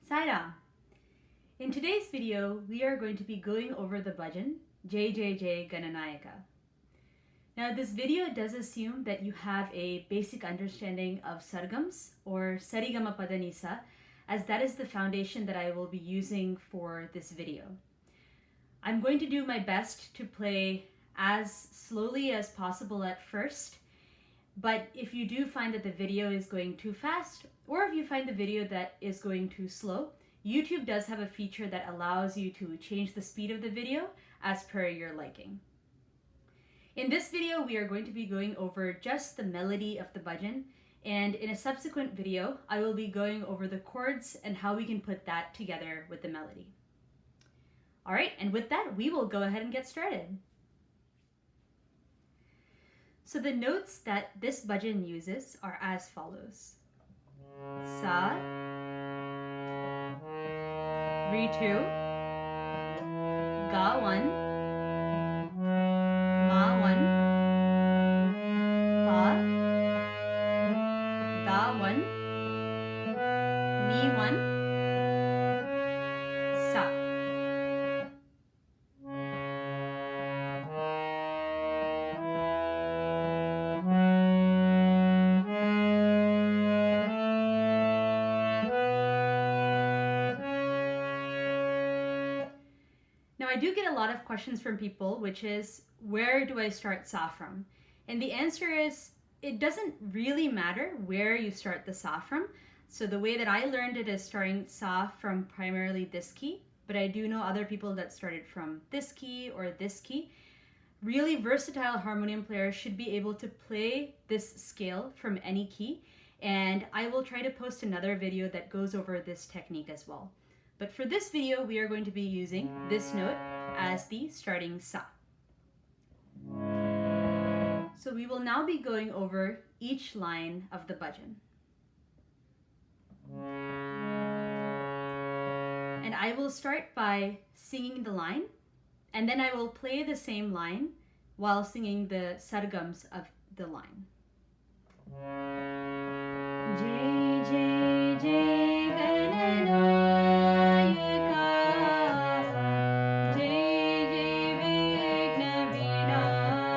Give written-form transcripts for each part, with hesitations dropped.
Sai Ram. In today's video, we are going to be going over the bhajan Jai Jai Gananayaka. Now, this video does assume that you have a basic understanding of sargams or sarigamapadanisa, as that is the foundation that I will be using for this video. I'm going to do my best to play as slowly as possible at first, but if you do find that the video is going too fast, or if you find the video that is going too slow, YouTube does have a feature that allows you to change the speed of the video as per your liking. In this video, we are going to be going over just the melody of the bhajan, and in a subsequent video, I will be going over the chords and how we can put that together with the melody. All right, and with that, we will go ahead and get started. So the notes that this bhajan uses are as follows. Sa, Re 2, Ga 1, Ma 1, Pa, Da 1, Mi 1, Sa. Now, I do get a lot of questions from people, which is, where do I start sa from? And the answer is, it doesn't really matter where you start the sa from. So the way that I learned it is starting sa from primarily this key, but I do know other people that started from this key or this key. Really versatile harmonium players should be able to play this scale from any key, and I will try to post another video that goes over this technique as well. But for this video, we are going to be using this note as the starting sa. So we will now be going over each line of the bhajan. And I will start by singing the line, and then I will play the same line while singing the sargams of the line. Jai Jai Jai Gananayaka, Jai Jai Vinashaka,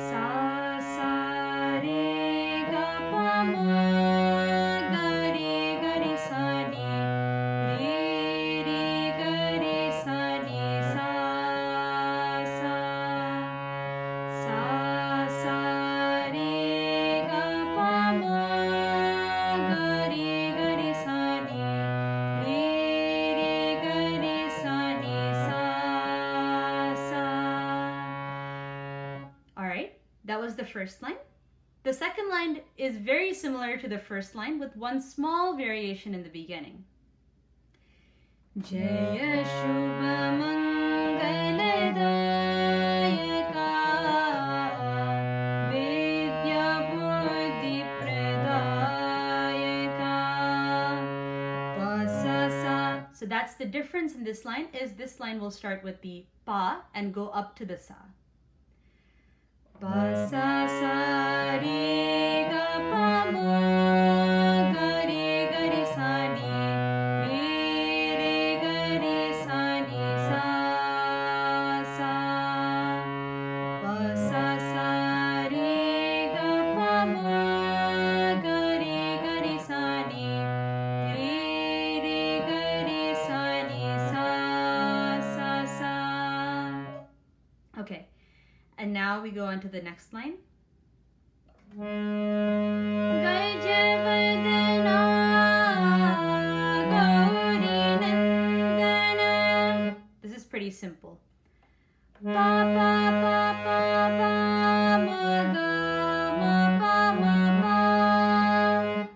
Sa Sa Re Ga Pa Ma Ga Re Ga Re Sa Ni, Re Re Ga Re Sa Ni Sa Sa, Sa Sa Re Ga Pa Ma Ga Re Ga Re Sa Ni, Re Re Ga Re Sa Ni Sa Sa. All right, that was the first line. The second line is very similar to the first line with one small variation in the beginning. Jaya Shubha Mangaladayaka, Vidya Buddhi Pradayaka, Pa Sa Sa. So that's the difference in this line, is this line will start with the pa and go up to the sa. Pa Sa Sa Re Ga Pa Ma Ga Re Ga Re Sa Ni, Re Re Ga Re Sa Ni Sa Sa, Pa Sa Sa Re Ga Pa Ma Ga Re Ga Re Sa Ni, Re Re Ga Re Sa Ni Sa Sa Sa. Okay, and now we go on to the next line. Jai Jai Vandana Gauri Nandana. This is pretty simple. Pa pa pa pa pa ma ga ma pa ma pa,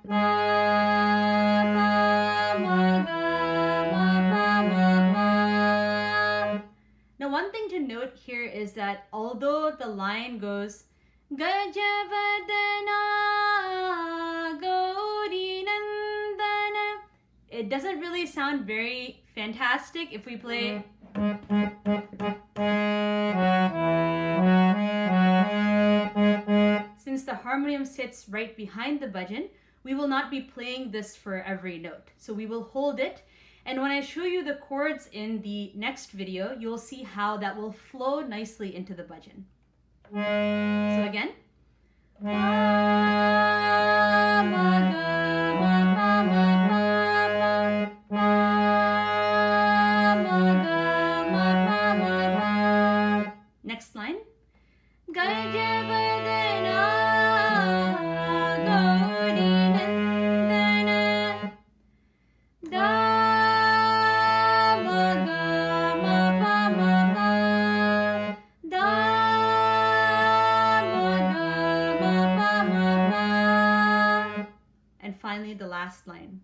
pa pa ma ga ma pa ma pa. Now, one thing to note here is that although the line goes Gajavadana Gauri Nandana, it doesn't really sound very fantastic if we play. Since the harmonium sits right behind the bhajan, we will not be playing this for every note. So we will hold it. And when I show you the chords in the next video, you'll see how that will flow nicely into the bhajan. So again. Next line. And finally, the last line.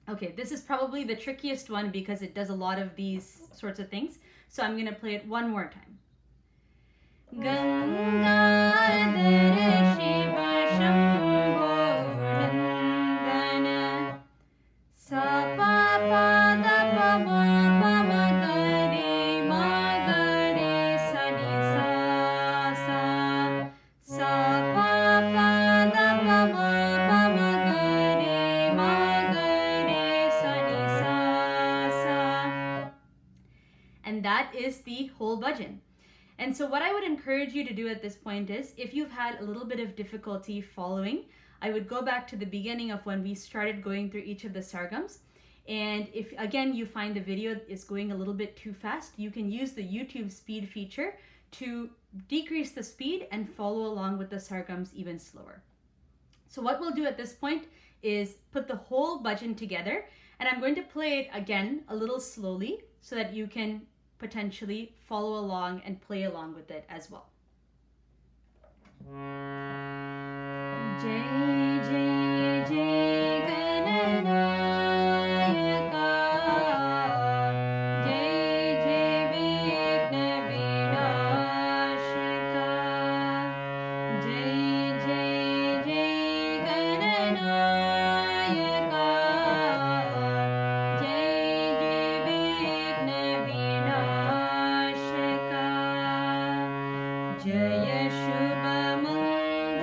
Okay, this is probably the trickiest one because it does a lot of these sorts of things. So I'm going to play it one more time. And that is the whole bhajan. And so what I would encourage you to do at this point is, if you've had a little bit of difficulty following, I would go back to the beginning of when we started going through each of the sargams. And if, again, you find the video is going a little bit too fast, you can use the YouTube speed feature to decrease the speed and follow along with the sargams even slower. So what we'll do at this point is put the whole bhajan together, and I'm going to play it again a little slowly so that you can potentially follow along and play along with it as well. Jai Jai Jai Gananayaka, Jai Jai Vigna Vinashaka, Jai Jai Jai Gananayaka, Jai Jai Vigna Vinashaka, Jaya Shubha Mangaladayaka,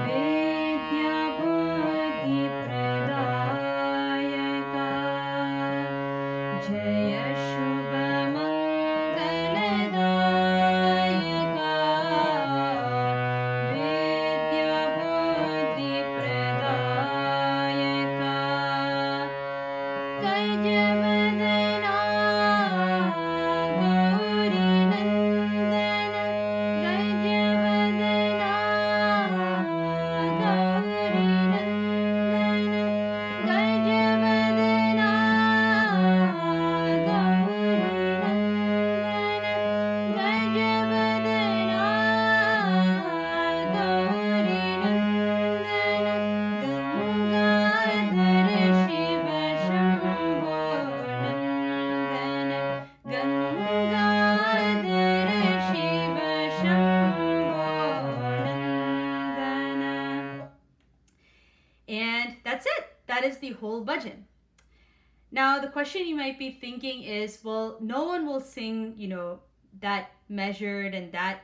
Vidya Buddhi Pradayaka, Jaya Shubha Mangaladayaka, Vidya Buddhi Pradayaka, Gajavadana Gauri Nandana, Gajavadana Gauri Nandana, Gajavadana Gauri Nandana, Gajavadana Gauri Nandana, Gangadhara Shiva Shambho Nandana, Gangadhara Shiva Shambho Nandana. And that's it. That is the whole bhajan. Now, the question you might be thinking is, well, no one will sing, that measured and that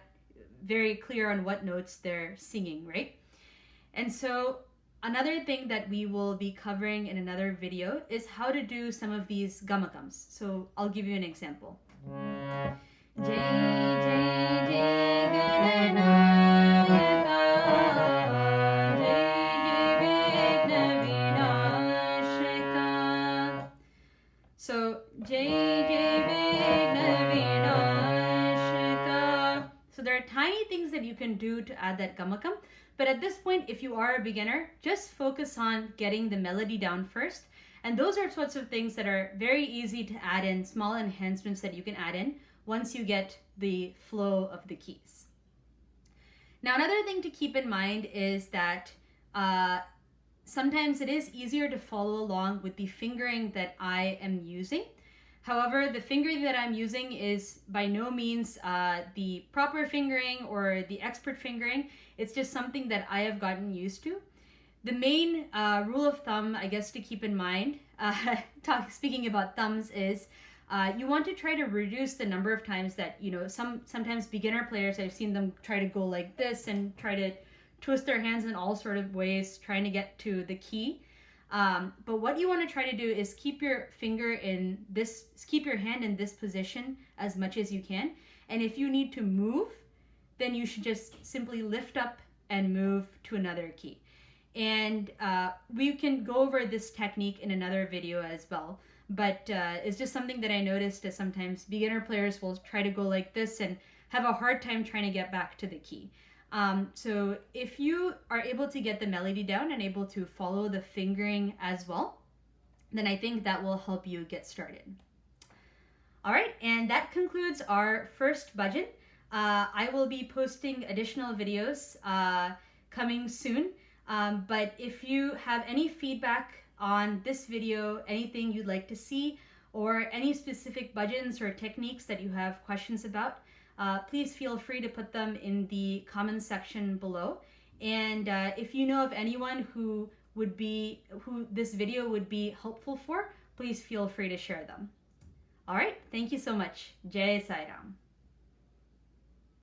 very clear on what notes they're singing, right? And so another thing that we will be covering in another video is how to do some of these gamakams. So I'll give you an example. Jai Jai Jai Gananayaka, Jai Jai Vigna Vinashaka. So Jai Jai Vigna Vinashaka. So there are tiny things that you can do to add that gamakam. But at this point, if you are a beginner, just focus on getting the melody down first. And those are sorts of things that are very easy to add in, small enhancements that you can add in once you get the flow of the keys. Now, another thing to keep in mind is that sometimes it is easier to follow along with the fingering that I am using. However, the fingering that I'm using is by no means the proper fingering or the expert fingering. It's just something that I have gotten used to. The main rule of thumb, I guess, to keep in mind, speaking about thumbs, is you want to try to reduce the number of times that, sometimes beginner players, I've seen them try to go like this and try to twist their hands in all sort of ways, trying to get to the key. But what you want to try to do is keep your hand in this position as much as you can. And if you need to move, then you should just simply lift up and move to another key. And we can go over this technique in another video as well. But it's just something that I noticed that sometimes beginner players will try to go like this and have a hard time trying to get back to the key. So if you are able to get the melody down and able to follow the fingering as well, then I think that will help you get started. All right, and that concludes our first bhajan. I will be posting additional videos coming soon. But if you have any feedback on this video, anything you'd like to see, or any specific bhajans or techniques that you have questions about, please feel free to put them in the comments section below. And if you know of anyone who this video would be helpful for, please feel free to share them. All right, thank you so much. Jai Sai Ram.